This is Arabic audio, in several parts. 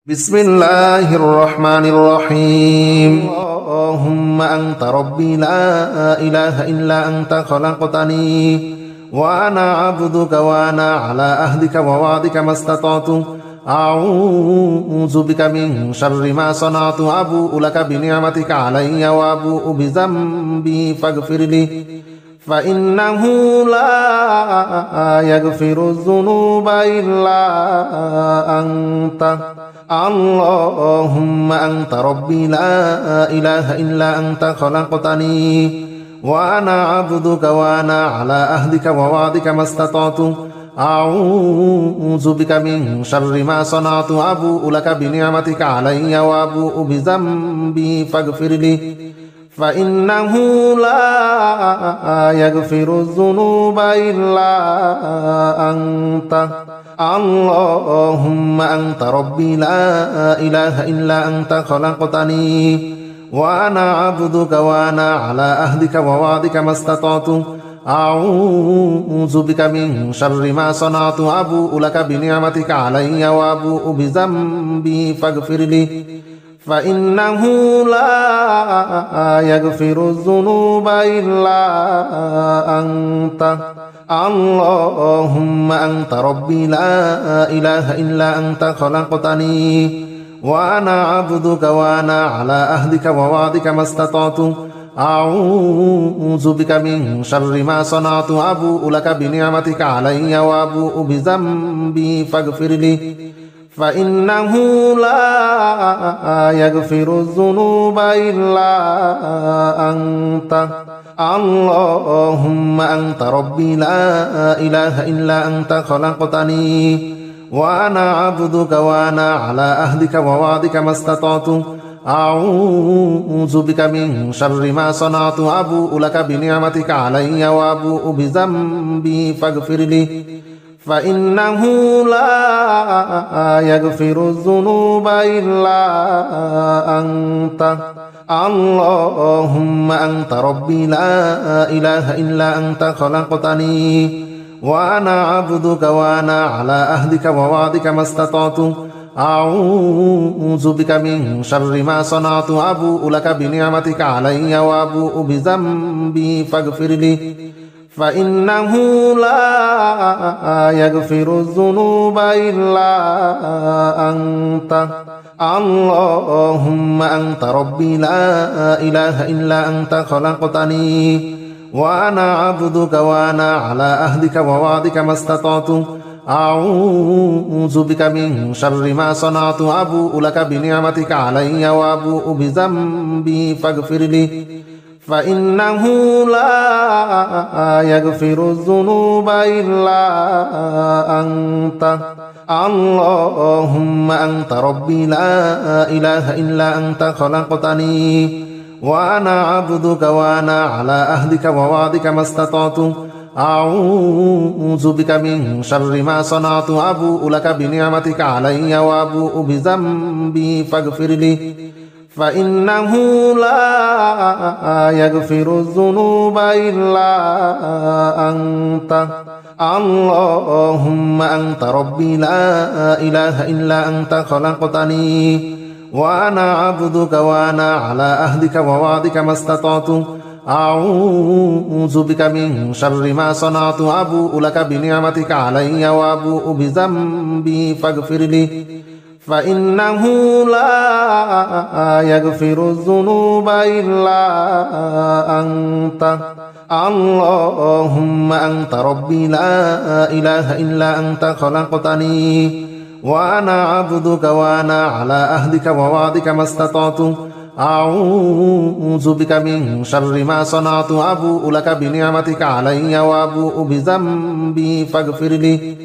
بسم الله الرحمن الرحيم اللهم أنت ربي لا إله إلا أنت خلقتني وأنا عبدك وأنا على عهدك ووعدك ما استطعت أعوذ بك من شر ما صنعت أبوء لك بنعمتك علي وأبوء بذنبي فاغفر لي فإنه لا يغفر الذنوب إلا أنت اللهم أنت ربي لا إله إلا أنت خلقتني وأنا عبدك وأنا على عهدك ووعدك ما استطعت أعوذ بك من شر ما صنعت أبوء لك بنعمتك علي وأبوء بذنبي فاغفر لي فإنه لا يغفر الذنوب إلا أنت اللهم أنت ربي لا إله إلا أنت خلقتني وأنا عبدك وأنا على عهدك ووعدك ما استطعت أعوذ بك من شر ما صنعت أبوء لك بنعمتك علي وأبوء بذنبي فاغفر لي فإنه لا يغفر الذنوب إلا أنت اللهم أنت ربي لا إله إلا أنت خلقتني وأنا عبدك وأنا على عهدك ووعدك ما استطعت أعوذ بك من شر ما صنعت أبوء لك بنعمتك علي وأبوء بذنبي فاغفر لي فإنه لا يغفر الذنوب إلا أنت اللهم أنت ربي لا إله إلا أنت خلقتني وأنا عبدك وأنا على عهدك ووعدك ما استطعت أعوذ بك من شر ما صنعت أبوء لك بنعمتك علي وأبوء بذنبي فاغفر لي فإنه لا يغفر الذنوب إلا أنت اللهم أنت ربي لا إله إلا أنت خلقتني وأنا عبدك وأنا على عهدك ووعدك ما استطعت أعوذ بك من شر ما صنعت أبوء لك بنعمتك علي وأبوء بذنبي فاغفر لي فإنه لا يغفر الذنوب إلا أنت اللهم أنت ربي لا إله إلا أنت خلقتني وأنا عبدك وأنا على عهدك ووعدك ما استطعت أعوذ بك من شر ما صنعت أبوء لك بنعمتك علي وأبوء بذنبي فاغفر لي فإنه لا يغفر الذنوب إلا أنت اللهم أنت ربي لا إله إلا أنت خلقتني وأنا عبدك وأنا على عهدك ووعدك ما استطعت أعوذ بك من شر ما صنعت أبوء لك بنعمتك علي وأبوء بذنبي فاغفر لي فإنه لا يغفر الذنوب إلا أنت اللهم أنت ربي لا إله إلا أنت خلقتني وأنا عبدك وأنا على عهدك ووعدك ما استطعت أعوذ بك من شر ما صنعت أبوء لك بنعمتك علي وأبوء بذنبي فاغفر لي فإنه لا يغفر الذنوب إلا أنت اللهم أنت ربي لا إله إلا أنت خلقتني وأنا عبدك وأنا على عهدك ووعدك ما استطعت أعوذ بك من شر ما صنعت أبوء لك بنعمتك علي وأبوء بذنبي فاغفر لي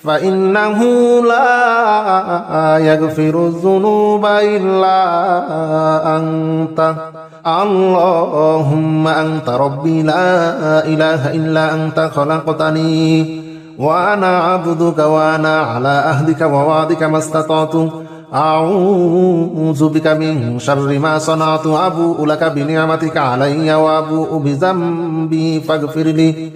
فإنه لا يغفر الذنوب إلا أنت اللهم أنت ربي لا إله إلا أنت خلقتني وأنا عبدك وأنا على عهدك ووعدك ما استطعت أعوذ بك من شر ما صنعت أبوء لك بنعمتك علي وأبوء بذنبي فاغفر لي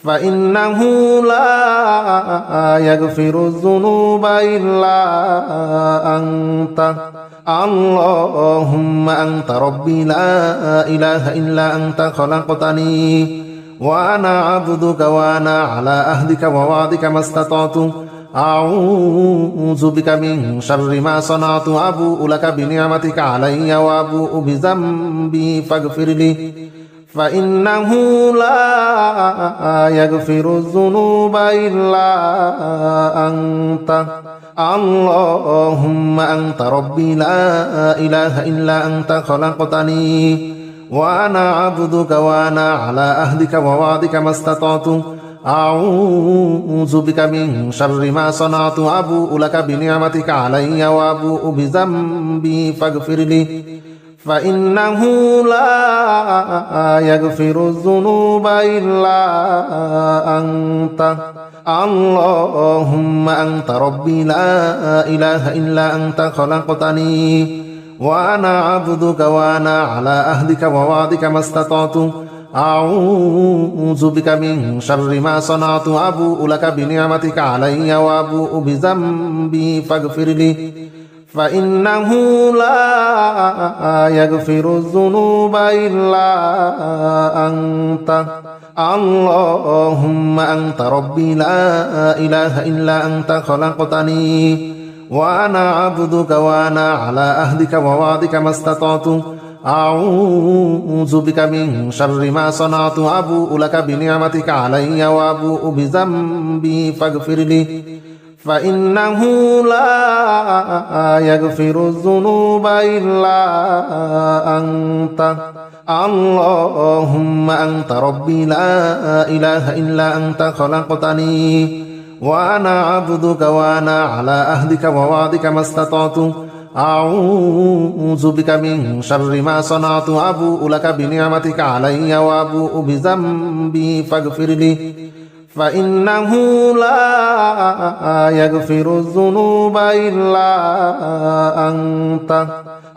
فإنه لا يغفر الذنوب إلا أنت اللهم أنت ربي لا إله إلا أنت خلقتني وأنا عبدك وأنا على عهدك ووعدك ما استطعت أعوذ بك من شر ما صنعت أبوء لك بنعمتك علي وأبوء بذنبي فاغفر لي فإنه لا يغفر الذنوب إلا أنت اللهم أنت ربي لا إله إلا أنت خلقتني وأنا عبدك وأنا على عهدك ووعدك ما استطعت أعوذ بك من شر ما صنعت أبوء لك بنعمتك علي وأبوء بذنبي فاغفر لي فإنه لا يغفر الذنوب إلا أنت اللهم أنت ربي لا إله إلا أنت خلقتني وأنا عبدك وأنا على عهدك ووعدك ما استطعت أعوذ بك من شر ما صنعت أبوء لك بنعمتك علي وأبوء بذنبي فاغفر لي فإنه لا يغفر الذنوب إلا أنت اللهم أنت ربي لا إله إلا أنت خلقتني وأنا عبدك وأنا على عهدك ووعدك ما استطعت أعوذ بك من شر ما صنعت أبوء لك بنعمتك علي وأبوء بذنبي فاغفر لي فإنه لا يغفر الذنوب إلا أنت اللهم أنت ربي لا إله إلا أنت خلقتني وأنا عبدك وأنا على عهدك ووعدك ما استطعت أعوذ بك من شر ما صنعت أبوء لك بنعمتك علي وأبوء بذنبي فاغفر لي فإنه لا يغفر الذنوب إلا أنت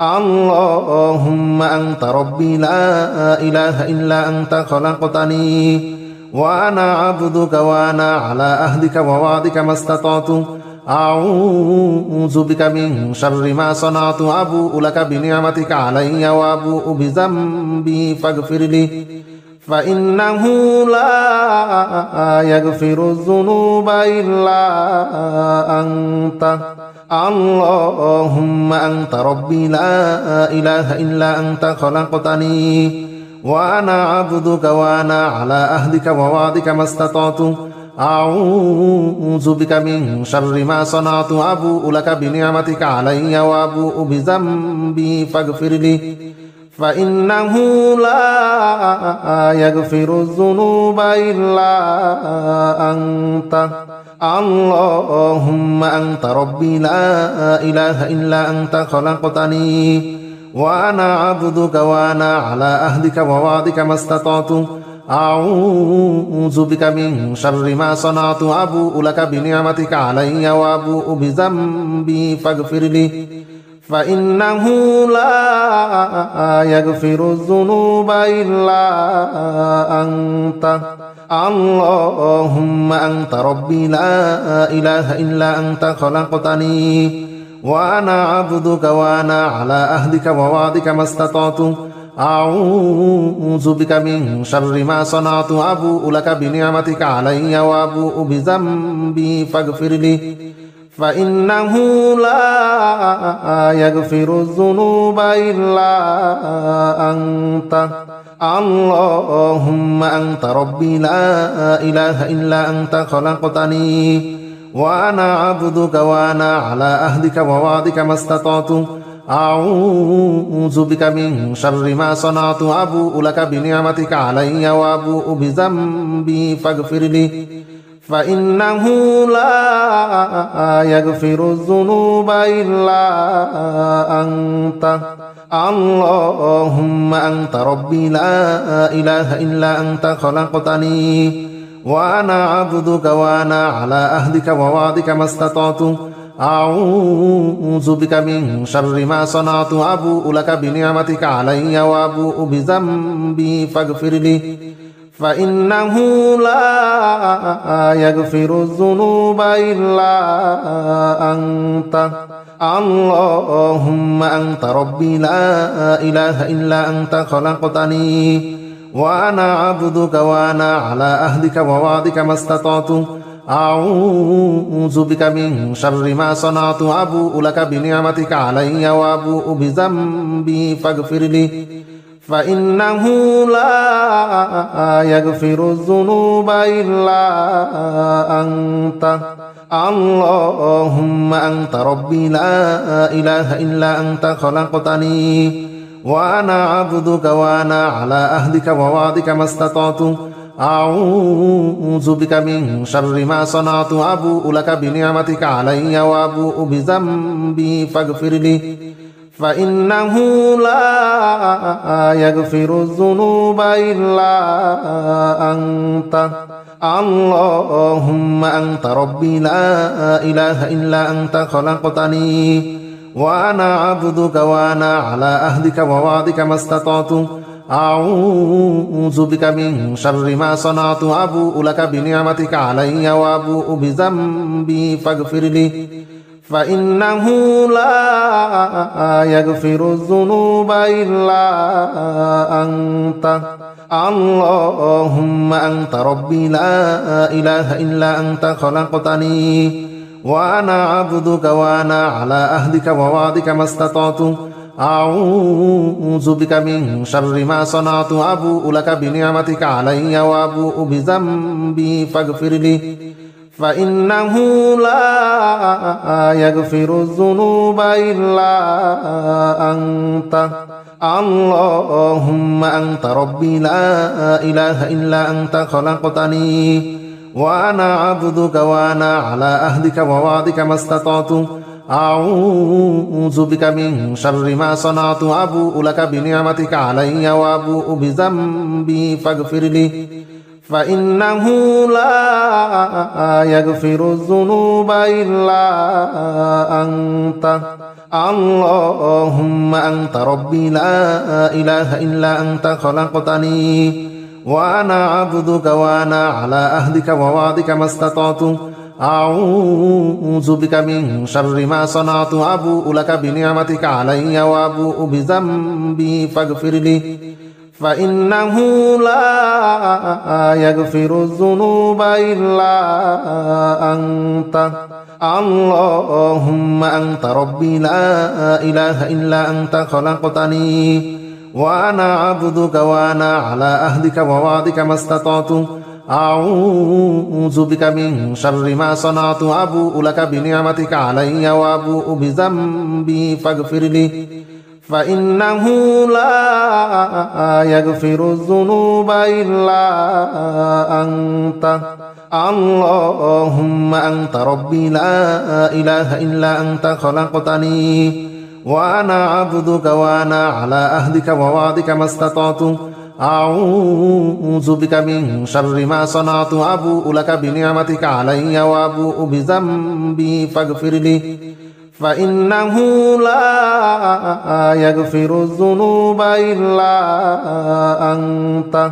اللهم أنت ربي لا إله إلا أنت خلقتني وأنا عبدك وأنا على عهدك ووعدك ما استطعت أعوذ بك من شر ما صنعت أبوء لك بنعمتك علي وأبوء بذنبي فاغفر لي فإنه لا يغفر الذنوب إلا أنت اللهم أنت ربي لا إله إلا أنت خلقتني وأنا عبدك وأنا على عهدك ووعدك ما استطعت أعوذ بك من شر ما صنعت أبوء لك بنعمتك علي وأبوء بذنبي فاغفر لي فإنه لا يغفر الذنوب إلا أنت اللهم أنت ربي لا إله إلا أنت خلقتني وأنا عبدك وأنا على عهدك ووعدك ما استطعت أعوذ بك من شر ما صنعت أبوء لك بنعمتك علي وأبوء بذنبي فاغفر لي فإنه لا يغفر الذنوب إلا أنت اللهم أنت ربي لا إله إلا أنت خلقتني وأنا عبدك وأنا على عهدك ووعدك ما استطعت أعوذ بك من شر ما صنعت أبوء لك بنعمتك علي وأبوء بذنبي فاغفر لي فإنه لا يغفر الذنوب إلا أنت اللهم أنت ربي لا إله إلا أنت خلقتني وأنا عبدك وأنا على عهدك ووعدك ما استطعت أعوذ بك من شر ما صنعت أبوء لك بنعمتك علي وأبوء بذنبي فاغفر لي فإنه لا يغفر الذنوب إلا أنت اللهم أنت ربي لا إله إلا أنت خلقتني وأنا عبدك وأنا على عهدك ووعدك ما استطعت أعوذ بك من شر ما صنعت أبوء لك بنعمتك علي وأبوء بذنبي فاغفر لي فإنه لا يغفر الذنوب إلا أنت اللهم أنت ربي لا إله إلا أنت خلقتني وأنا عبدك وأنا على عهدك ووعدك ما استطعت أعوذ بك من شر ما صنعت أبوء لك بنعمتك علي وأبوء بذنبي فاغفر لي فإنه لا يغفر الذنوب إلا أنت اللهم أنت ربي لا إله إلا أنت خلقتني وأنا عبدك وأنا على عهدك ووعدك ما استطعت أعوذ بك من شر ما صنعت أبوء لك بنعمتك علي وأبوء بذنبي فاغفر لي فإنه لا يغفر الذنوب إلا أنت اللهم أنت ربي لا إله إلا أنت خلقتني وأنا عبدك وأنا على عهدك ووعدك ما استطعت أعوذ بك من شر ما صنعت أبوء لك بنعمتك علي وأبوء بذنبي فاغفر لي فإنه لا يغفر الذنوب إلا أنت اللهم أنت ربي لا إله إلا أنت خلقتني وأنا عبدك وأنا على عهدك ووعدك ما استطعت أعوذ بك من شر ما صنعت أبوء لك بنعمتك علي وأبوء بذنبي فاغفر لي فإنه لا يغفر الذنوب إلا أنت اللهم أنت ربي لا إله إلا أنت خلقتني وأنا عبدك وأنا على عهدك ووعدك ما استطعت أعوذ بك من شر ما صنعت أبوء لك بنعمتك علي وأبوء بذنبي فاغفر لي فإنه لا يغفر الذنوب إلا أنت اللهم أنت ربي لا إله إلا أنت خلقتني وأنا عبدك وأنا على عهدك ووعدك ما استطعت أعوذ بك من شر ما صنعت أبوء لك بنعمتك علي وأبوء بذنبي فاغفر لي فإنه لا يغفر الذنوب إلا أنت اللهم أنت ربي لا إله إلا أنت خلقتني وأنا عبدك وأنا على عهدك ووعدك ما استطعت أعوذ بك من شر ما صنعت أبوء لك بنعمتك علي وأبوء بذنبي فاغفر لي فإنه لا يغفر الذنوب إلا أنت اللهم أنت ربي لا إله إلا أنت خلقتني وأنا عبدك وأنا على عهدك ووعدك ما استطعت أعوذ بك من شر ما صنعت أبوء لك بنعمتك علي وأبوء بذنبي فاغفر لي فإنه لا يغفر الذنوب إلا أنت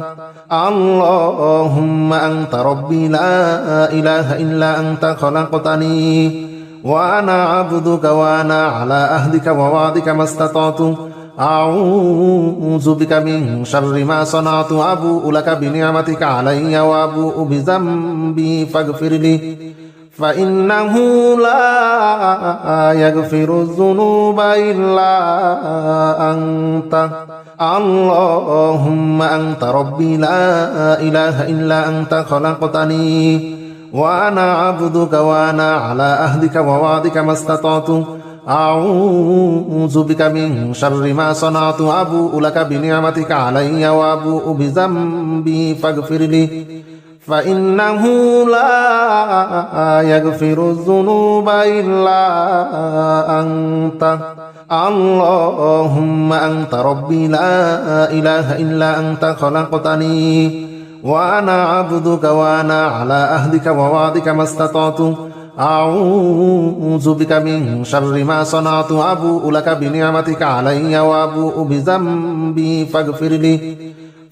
اللهم أنت ربي لا إله إلا أنت خلقتني وأنا عبدك وأنا على عهدك ووعدك ما استطعت أعوذ بك من شر ما صنعت أبوء لك بنعمتك علي وأبوء بذنبي فاغفر لي فإنه لا يغفر الذنوب إلا أنت اللهم أنت ربي لا إله إلا أنت خلقتني وأنا عبدك وأنا على عهدك ووعدك ما استطعت أعوذ بك من شر ما صنعت أبوء لك بنعمتك علي وأبوء بذنبي فاغفر لي فإنه لا يغفر الذنوب إلا أنت اللهم أنت ربي لا إله إلا أنت خلقتني وأنا عبدك وأنا على عهدك ووعدك ما استطعت أعوذ بك من شر ما صنعت أبوء لك بنعمتك علي وأبوء بذنبي فاغفر لي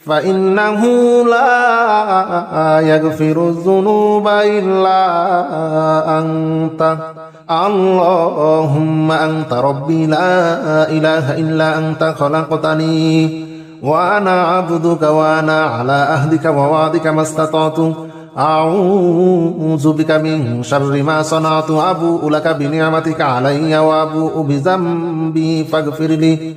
فإنه لا يغفر الذنوب إلا أنت اللهم أنت ربي لا إله إلا أنت خلقتني وأنا عبدك وأنا على عهدك ووعدك ما استطعت أعوذ بك من شر ما صنعت أبوء لك بنعمتك علي وأبوء بذنبي فاغفر لي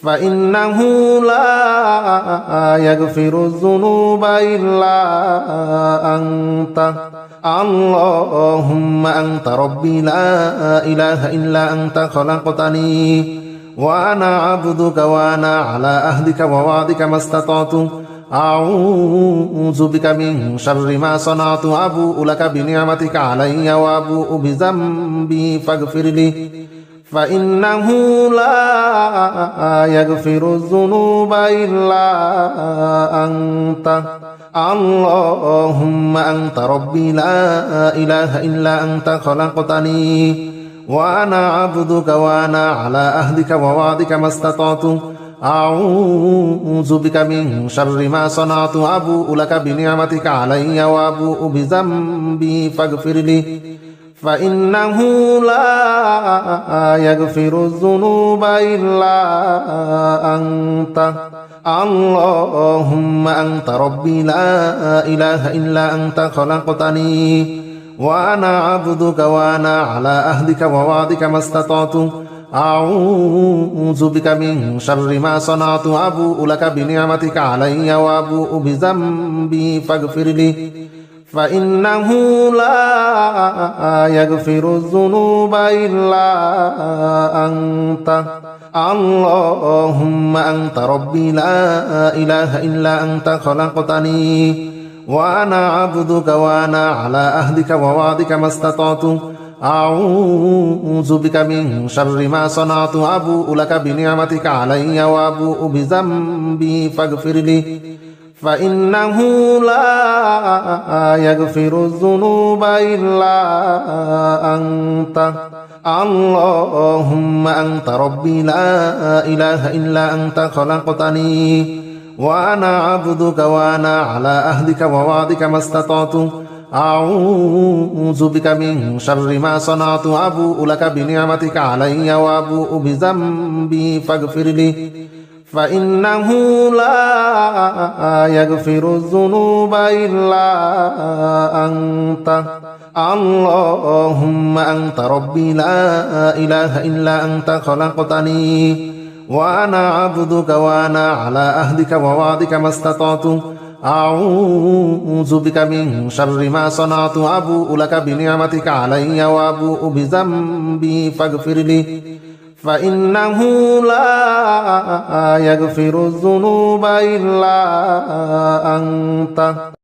فإنه لا يغفر الذنوب إلا أنت اللهم أنت ربي لا إله إلا أنت خلقتني وأنا عبدك وأنا على عهدك ووعدك ما استطعت أعوذ بك من شر ما صنعت أبوء لك بنعمتك علي وأبوء بذنبي فاغفر لي فإنه لا يغفر الذنوب إلا أنت اللهم أنت ربي لا إله إلا أنت خلقتني وأنا عبدك وأنا على عهدك ووعدك ما استطعت أعوذ بك من شر ما صنعت أبوء لك بنعمتك علي وأبوء بذنبي فاغفر لي فإنه لا يغفر الذنوب إلا أنت اللهم أنت ربي لا إله إلا أنت خلقتني وأنا عبدك وأنا على عهدك ووعدك ما استطعت أعوذ بك من شر ما صنعت أبوء لك بنعمتك علي وأبوء بذنبي فاغفر لي فإنه لا يغفر الذنوب إلا أنت اللهم أنت ربي لا إله إلا أنت خلقتني وأنا عبدك وأنا على عهدك ووعدك ما استطعت أعوذ بك من شر ما صنعت أبوء لك بنعمتك علي وأبوء بذنبي فاغفر لي فإنه لا يغفر الذنوب إلا أنت اللهم أنت ربي لا إله إلا أنت خلقتني وأنا عبدك وأنا على عهدك ووعدك ما استطعت أعوذ بك من شر ما صنعت أبوء لك بنعمتك علي وأبوء بذنبي فاغفر لي فإنه لا يغفر الذنوب إلا أنت اللهم أنت ربي لا إله إلا أنت خلقتني وأنا عبدك وأنا على عهدك ووعدك ما استطعت أعوذ بك من شر ما صنعت أبوء لك بنعمتك علي وأبوء بذنبي فاغفر لي فإنه لا يغفر الذنوب إلا أنت